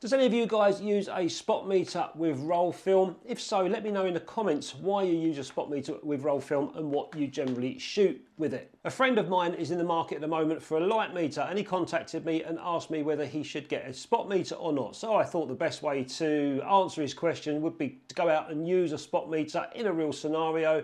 Does any of you guys use a spot meter with roll film? If so, let me know in the comments why you use a spot meter with roll film and what you generally shoot with it. A friend of mine is in the market at the moment for a light meter, and he contacted me and asked me whether he should get a spot meter or not. So I thought the best way to answer his question would be to go out and use a spot meter in a real scenario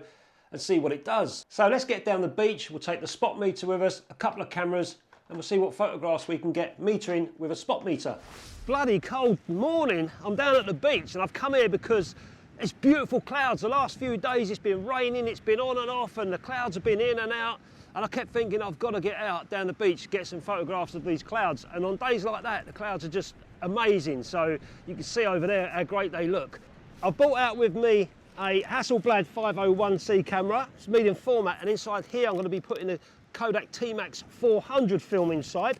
and see what it does. So let's get down the beach. We'll take the spot meter with us, a couple of cameras, and we'll see what photographs we can get metering with a spot meter. Bloody cold morning. I'm down at the beach and I've come here because it's beautiful clouds. The last few days it's been raining, it's been on and off, and the clouds have been in and out, and I kept thinking I've got to get out down the beach, get some photographs of these clouds. And on days like that, the clouds are just amazing. So you can see over there how great they look. I've brought out with me a SFLaB 501C camera. It's medium format, and inside here I'm going to be putting a Kodak T-Max 400 film inside.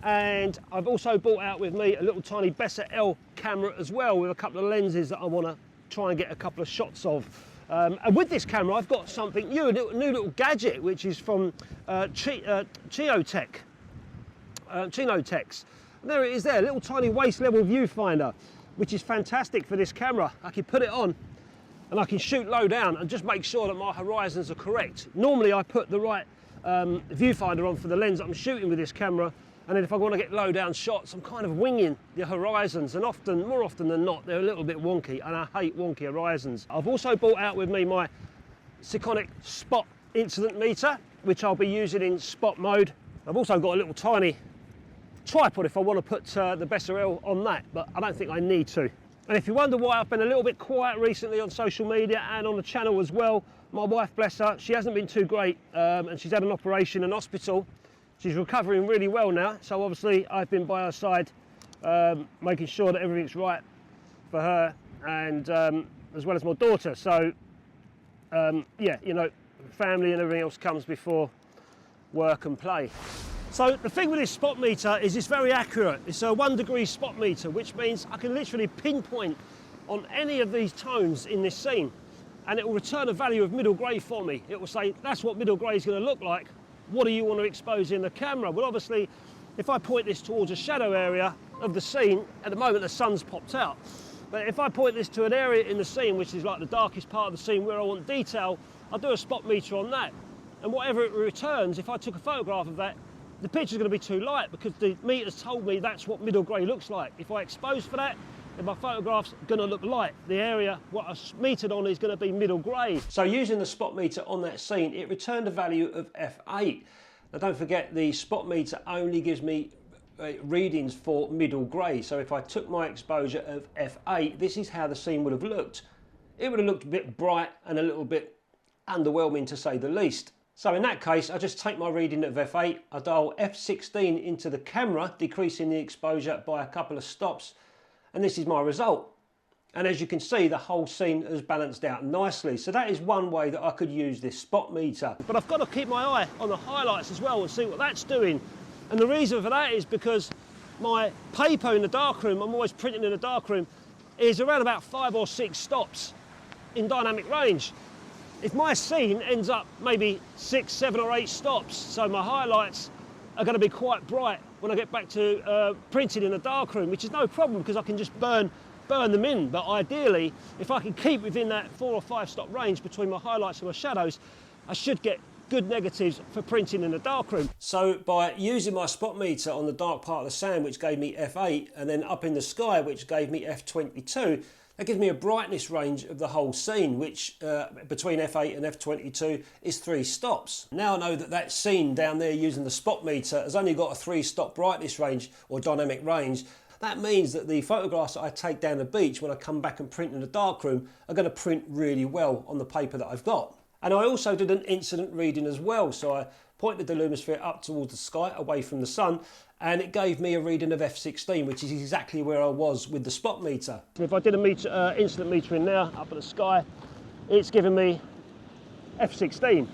And I've also brought out with me a little tiny Bessa L camera as well, with a couple of lenses that I want to try and get a couple of shots of. And with this camera I've got something new, a new little gadget, which is from Chinotex. And there it is there, a little tiny waist level viewfinder, which is fantastic for this camera. I can put it on and I can shoot low down and just make sure that my horizons are correct. Normally I put the right viewfinder on for the lens that I'm shooting with this camera, and then if I want to get low down shots, I'm kind of winging the horizons, and more often than not, they're a little bit wonky, and I hate wonky horizons. I've also brought out with me my Sekonic spot incident meter, which I'll be using in spot mode. I've also got a little tiny tripod if I want to put the Bessa L on that, but I don't think I need to. And if you wonder why I've been a little bit quiet recently on social media and on the channel as well, my wife, bless her, she hasn't been too great, and she's had an operation in hospital. She's recovering really well now, so obviously I've been by her side, making sure that everything's right for her, and as well as my daughter. So yeah, you know, family and everything else comes before work and play. So the thing with this spot meter is it's very accurate. It's a 1 degree spot meter, which means I can literally pinpoint on any of these tones in this scene, and it will return a value of middle grey for me. It will say, that's what middle grey is going to look like. What do you want to expose in the camera? Well, obviously, if I point this towards a shadow area of the scene, at the moment the sun's popped out. But if I point this to an area in the scene, which is like the darkest part of the scene where I want detail, I'll do a spot meter on that. And whatever it returns, if I took a photograph of that, the picture's going to be too light because the meter's told me that's what middle grey looks like. If I expose for that, then my photograph's going to look light. The area what I metered on is going to be middle grey. So using the spot meter on that scene, it returned a value of f8. Now don't forget, the spot meter only gives me readings for middle grey. So if I took my exposure of f8, this is how the scene would have looked. It would have looked a bit bright and a little bit underwhelming, to say the least. So in that case, I just take my reading of f8, I dial f16 into the camera, decreasing the exposure by a couple of stops, and this is my result. And as you can see, the whole scene has balanced out nicely. So that is one way that I could use this spot meter. But I've got to keep my eye on the highlights as well and see what that's doing. And the reason for that is because my paper in the darkroom, I'm always printing in the darkroom, is around about 5 or 6 stops in dynamic range. If my scene ends up maybe 6, 7 or 8 stops, so my highlights are going to be quite bright when I get back to printing in the darkroom, which is no problem because I can just burn them in. But ideally, if I can keep within that 4 or 5 stop range between my highlights and my shadows, I should get good negatives for printing in the darkroom. So by using my spot meter on the dark part of the sand, which gave me f8, and then up in the sky, which gave me f22, that gives me a brightness range of the whole scene, which between f8 and f22 is 3 stops. Now I know that that scene down there using the spot meter has only got a 3 stop brightness range or dynamic range. That means that the photographs that I take down the beach when I come back and print in the darkroom are going to print really well on the paper that I've got. And I also did an incident reading as well, so I pointed the lumisphere up towards the sky, away from the sun, and it gave me a reading of f16, which is exactly where I was with the spot meter. If I did a incident meter in there, up at the sky, it's giving me f16.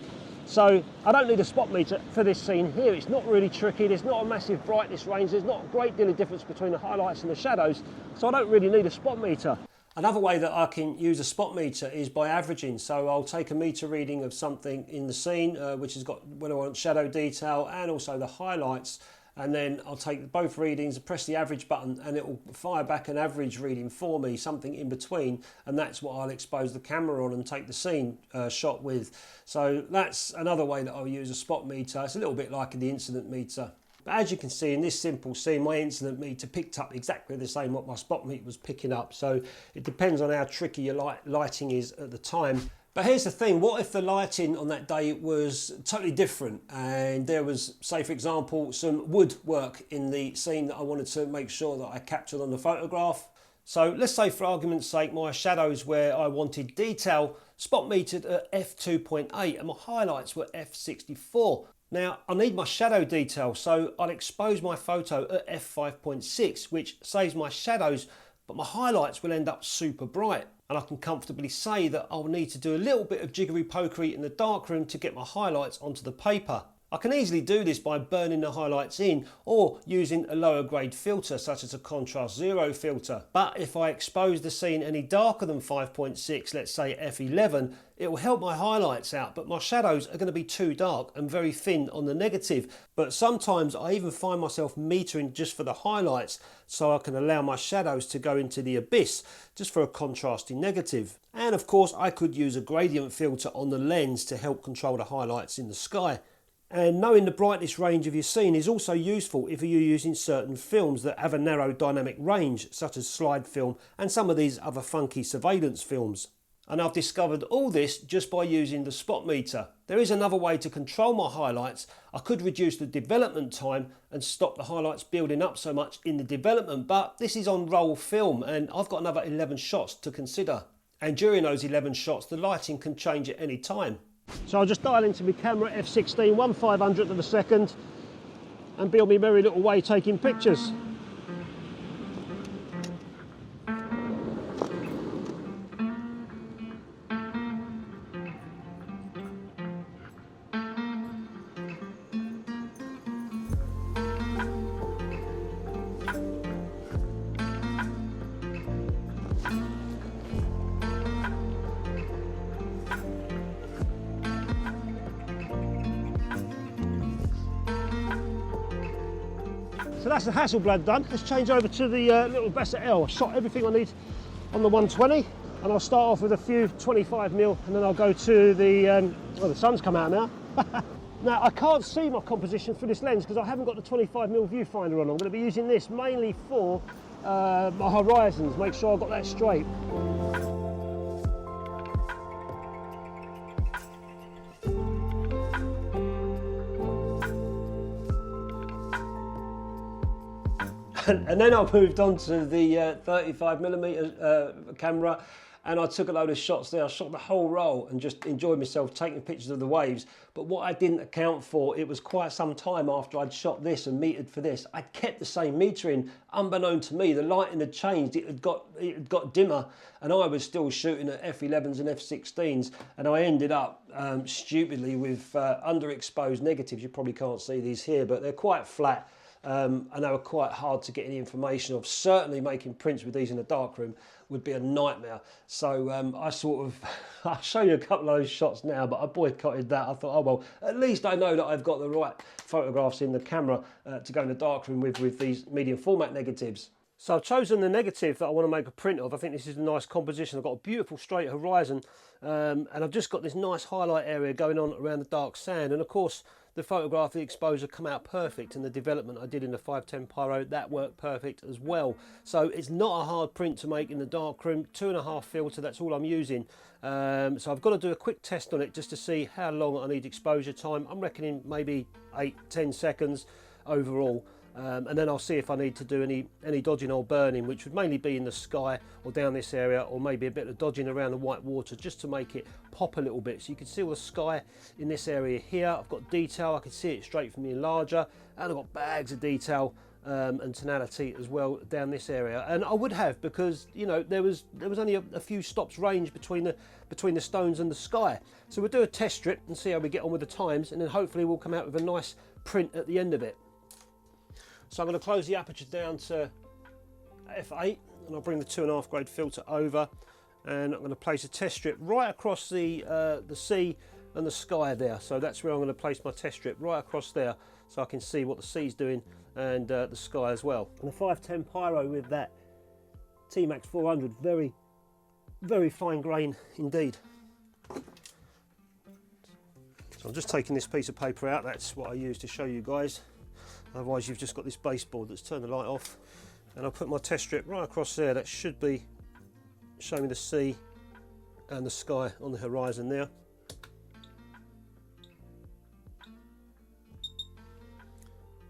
So I don't need a spot meter for this scene here. It's not really tricky, there's not a massive brightness range, there's not a great deal of difference between the highlights and the shadows, so I don't really need a spot meter. Another way that I can use a spot meter is by averaging. So I'll take a meter reading of something in the scene, which has got when I want shadow detail and also the highlights, and then I'll take both readings, press the average button, and it will fire back an average reading for me, something in between, and that's what I'll expose the camera on and take the scene shot with. So that's another way that I'll use a spot meter. It's a little bit like the incident meter. But as you can see in this simple scene, my incident meter picked up exactly the same what my spot meter was picking up. So it depends on how tricky your lighting is at the time. But here's the thing, what if the lighting on that day was totally different and there was, say for example, some woodwork in the scene that I wanted to make sure that I captured on the photograph. So let's say for argument's sake my shadows where I wanted detail spot metered at f2.8 and my highlights were f64. Now I need my shadow detail, so I'll expose my photo at f5.6, which saves my shadows, but my highlights will end up super bright. And I can comfortably say that I'll need to do a little bit of jiggery pokery in the darkroom to get my highlights onto the paper. I can easily do this by burning the highlights in or using a lower grade filter such as a contrast 0 filter. But if I expose the scene any darker than 5.6, let's say f11, it will help my highlights out, but my shadows are going to be too dark and very thin on the negative. But sometimes I even find myself metering just for the highlights so I can allow my shadows to go into the abyss just for a contrasting negative. And of course I could use a gradient filter on the lens to help control the highlights in the sky. And knowing the brightness range of your scene is also useful if you're using certain films that have a narrow dynamic range, such as slide film and some of these other funky surveillance films. And I've discovered all this just by using the spot meter. There is another way to control my highlights. I could reduce the development time and stop the highlights building up so much in the development, but this is on roll film and I've got another 11 shots to consider. And during those 11 shots, the lighting can change at any time. So I'll just dial into my camera f16, 1/500th of a second, and be on my merry little way taking pictures. So that's the SFLaB done. Let's change over to the little Besser L. I shot everything I need on the 120, and I'll start off with a few 25mm, and then I'll go to the, well, the sun's come out now. Now I can't see my composition through this lens because I haven't got the 25mm viewfinder on. I'm going to be using this mainly for my horizons, make sure I've got that straight. And then I moved on to the 35mm camera, and I took a load of shots there. I shot the whole roll and just enjoyed myself taking pictures of the waves. But what I didn't account for, it was quite some time after I'd shot this and metered for this, I'd kept the same metering. Unbeknown to me, the lighting had changed, it had got dimmer, and I was still shooting at f11s and f16s, and I ended up stupidly with underexposed negatives. You probably can't see these here, but they're quite flat. And they were quite hard to get any information of. Certainly making prints with these in a darkroom would be a nightmare. So I sort of, I'll show you a couple of those shots now, but I boycotted that. I thought, oh well, at least I know that I've got the right photographs in the camera to go in the darkroom with these medium format negatives. So I've chosen the negative that I want to make a print of. I think this is a nice composition. I've got a beautiful straight horizon, and I've just got this nice highlight area going on around the dark sand. And of course, the photograph, the exposure come out perfect, and the development I did in the 510 Pyro, that worked perfect as well. So it's not a hard print to make in the darkroom. 2.5 filter, that's all I'm using. So I've got to do a quick test on it just to see how long I need exposure time. I'm reckoning maybe 8-10 seconds overall. And then I'll see if I need to do any dodging or burning, which would mainly be in the sky or down this area, or maybe a bit of dodging around the white water just to make it pop a little bit. So you can see all the sky in this area here. I've got detail, I can see it straight from the enlarger, and I've got bags of detail and tonality as well down this area. And I would have, because you know there was only a few stops range between the stones and the sky. So we'll do a test strip and see how we get on with the times, and then hopefully we'll come out with a nice print at the end of it. So I'm going to close the aperture down to f8, and I'll bring the 2.5 grade filter over, and I'm going to place a test strip right across the sea and the sky there. So that's where I'm going to place my test strip, right across there, so I can see what the sea's doing and the sky as well. And the 510 Pyro with that T-Max 400, very, very fine grain indeed. So I'm just taking this piece of paper out. That's what I use to show you guys. Otherwise you've just got this baseboard that's turned the light off. And I'll put my test strip right across there. That should be showing me the sea and the sky on the horizon there.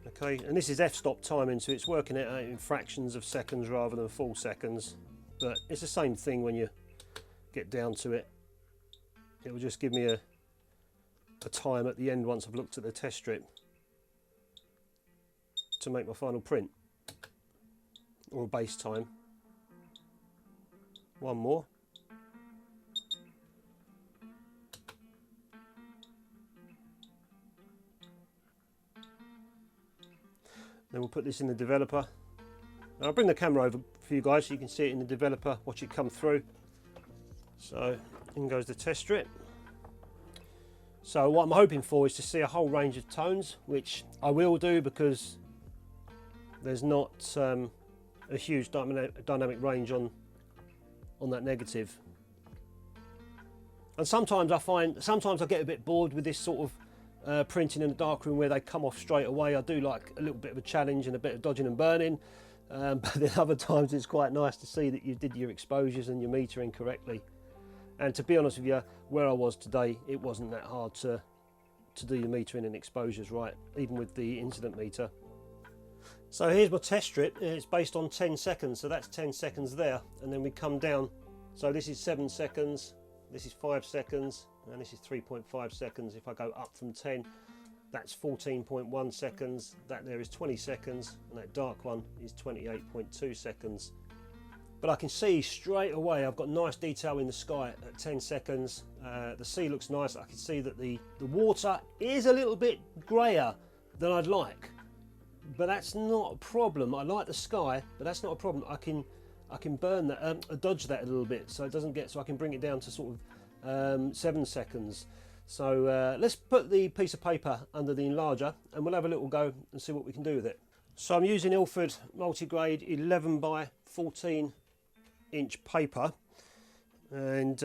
Okay, and this is f-stop timing, so it's working it out in fractions of seconds rather than full seconds. But it's the same thing when you get down to it. It will just give me a time at the end once I've looked at the test strip to make my final print, or a base time. One more. Then we'll put this in the developer. Now I'll bring the camera over for you guys so you can see it in the developer, watch it come through. So in goes the test strip. So what I'm hoping for is to see a whole range of tones, which I will do because there's not a huge dynamic range on that negative. And sometimes I get a bit bored with this sort of printing in the darkroom where they come off straight away. I do like a little bit of a challenge and a bit of dodging and burning, but then other times it's quite nice to see that you did your exposures and your metering correctly. And to be honest with you, where I was today, it wasn't that hard to do your metering and exposures right, even with the incident meter. So here's my test strip. It's based on 10 seconds, so that's 10 seconds there, and then we come down. So this is 7 seconds, this is 5 seconds, and this is 3.5 seconds. If I go up from 10, that's 14.1 seconds, that there is 20 seconds, and that dark one is 28.2 seconds. But I can see straight away I've got nice detail in the sky at 10 seconds. The sea looks nice. I can see that the water is a little bit grayer than I'd like, but that's not a problem. I like the sky, but that's not a problem. I can burn that, dodge that a little bit, so it doesn't get. So I can bring it down to sort of 7 seconds. So let's put the piece of paper under the enlarger, and we'll have a little go and see what we can do with it. So I'm using Ilford multigrade 11 by 14 inch paper, and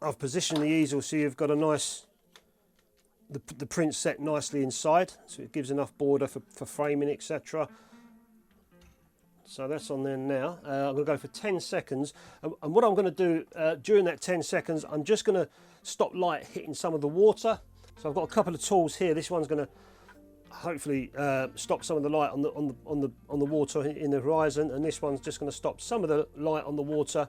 I've positioned the easel so you've got a nice, the print set nicely inside, so it gives enough border for framing, etc. So that's on there now. I'm going to go for 10 seconds, and what I'm going to do during that 10 seconds, I'm just going to stop light hitting some of the water. So I've got a couple of tools here. This one's going to hopefully stop some of the light on the water in the horizon, and this one's just going to stop some of the light on the water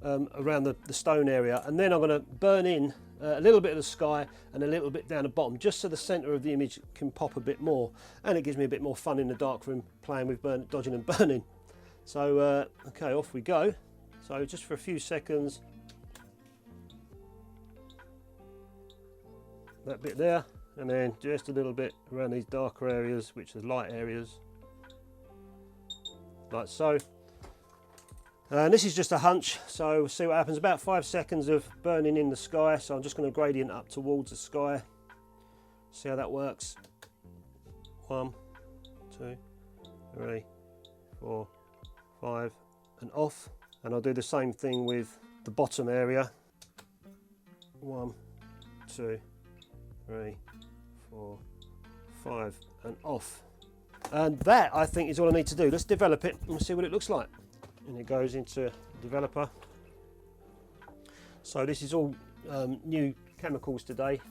around the stone area. And then I'm going to burn in a little bit of the sky and a little bit down the bottom, just so the center of the image can pop a bit more, and it gives me a bit more fun in the darkroom playing with dodging and burning. So okay, off we go. So just for a few seconds, that bit there, and then just a little bit around these darker areas, which are light areas, like so. And this is just a hunch, so we'll see what happens. About 5 seconds of burning in the sky, so I'm just going to gradient up towards the sky, see how that works. 1, 2, 3, 4, 5, and off. And I'll do the same thing with the bottom area. 1, 2, 3, 4, 5, and off. And that, I think, is all I need to do. Let's develop it and see what it looks like. And it goes into developer. So this is all new chemicals today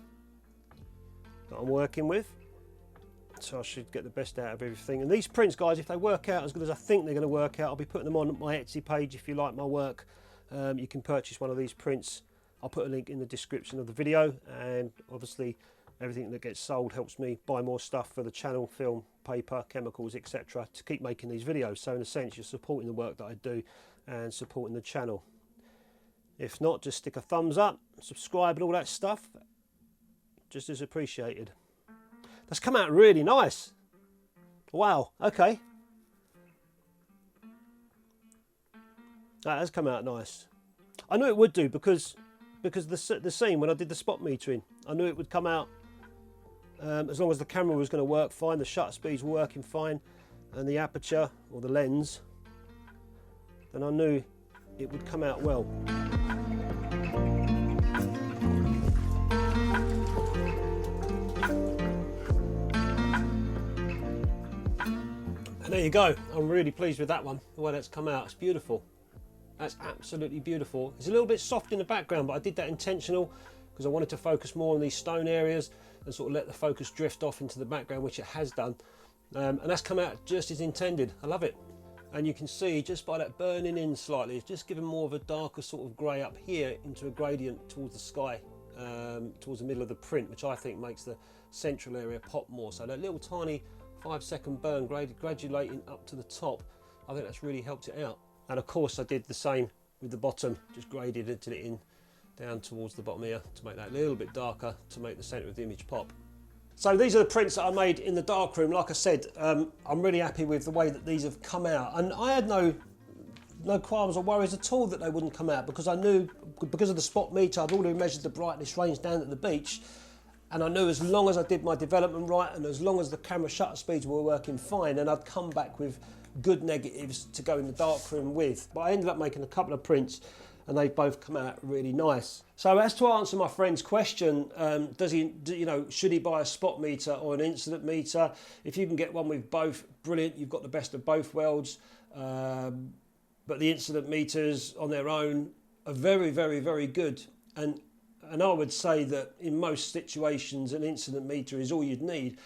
that I'm working with, so I should get the best out of everything. And these prints, guys, if they work out as good as I think they're going to work out, I'll be putting them on my Etsy page. If you like my work, you can purchase one of these prints. I'll put a link in the description of the video, and obviously everything that gets sold helps me buy more stuff for the channel, film, paper, chemicals, etc., to keep making these videos. So in a sense, you're supporting the work that I do and supporting the channel. If not, just stick a thumbs up, subscribe and all that stuff, just as appreciated. That's come out really nice. Wow, okay. That has come out nice. I knew it would do because the scene, when I did the spot metering, I knew it would come out as long as the camera was going to work fine, the shutter speeds were working fine, and the aperture or the lens, then I knew it would come out well. And there you go. I'm really pleased with that one, the way that's come out. It's beautiful. That's absolutely beautiful. It's a little bit soft in the background, but I did that intentional because I wanted to focus more on these stone areas and sort of let the focus drift off into the background, which it has done. And that's come out just as intended. I love it. And you can see just by that burning in slightly, it's just given more of a darker sort of grey up here into a gradient towards the sky, towards the middle of the print, which I think makes the central area pop more. So that little tiny 5-second burn graduating up to the top, I think that's really helped it out. And of course I did the same with the bottom, just graded it in down towards the bottom here to make that a little bit darker to make the centre of the image pop. So these are the prints that I made in the darkroom. Like I said, I'm really happy with the way that these have come out, and I had no qualms or worries at all that they wouldn't come out, because I knew, because of the spot meter, I'd already measured the brightness range down at the beach, and I knew as long as I did my development right and as long as the camera shutter speeds were working fine, then I'd come back with good negatives to go in the darkroom with. But I ended up making a couple of prints and they've both come out really nice. So as to answer my friend's question, should he buy a spot meter or an incident meter? If you can get one with both, brilliant, you've got the best of both worlds. But the incident meters on their own are very, very, very good. And I would say that in most situations, an incident meter is all you'd need,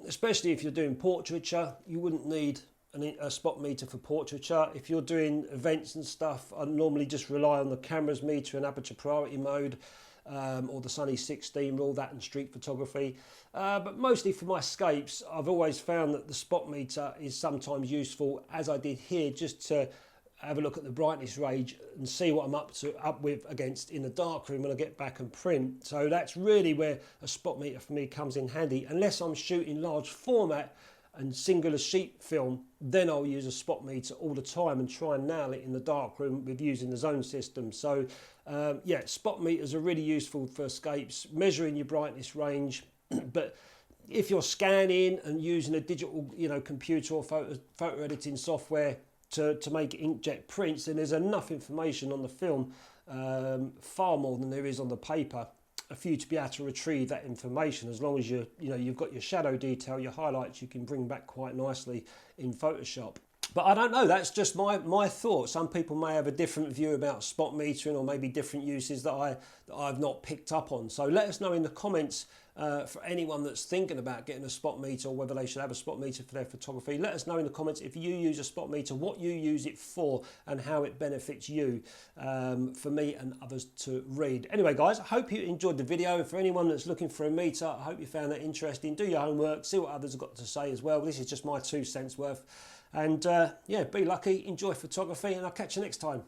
especially if you're doing portraiture. You wouldn't need a spot meter for portraiture. If you're doing events and stuff, I normally just rely on the camera's meter and aperture priority mode, or the Sunny 16 rule, that and street photography. But mostly for my scapes, I've always found that the spot meter is sometimes useful, as I did here, just to have a look at the brightness range and see what I'm up with against in the darkroom when I get back and print. So that's really where a spot meter for me comes in handy. Unless I'm shooting large format and singular sheet film, then I'll use a spot meter all the time and try and nail it in the darkroom with using the zone system. So yeah, spot meters are really useful for escapes, measuring your brightness range. But if you're scanning and using a digital, computer or photo editing software to make inkjet prints, then there's enough information on the film, far more than there is on the paper, for you to be able to retrieve that information. As long as you've got your shadow detail, your highlights, you can bring back quite nicely in Photoshop. But I don't know, that's just my thought. Some people may have a different view about spot metering, or maybe different uses that I've not picked up on. So let us know in the comments for anyone that's thinking about getting a spot meter, or whether they should have a spot meter for their photography. Let us know in the comments if you use a spot meter, what you use it for, and how it benefits you, for me and others to read. Anyway guys, I hope you enjoyed the video. For anyone that's looking for a meter, I hope you found that interesting. Do your homework, see what others have got to say as well. This is just my 2 cents worth. And yeah, be lucky, enjoy photography, and I'll catch you next time.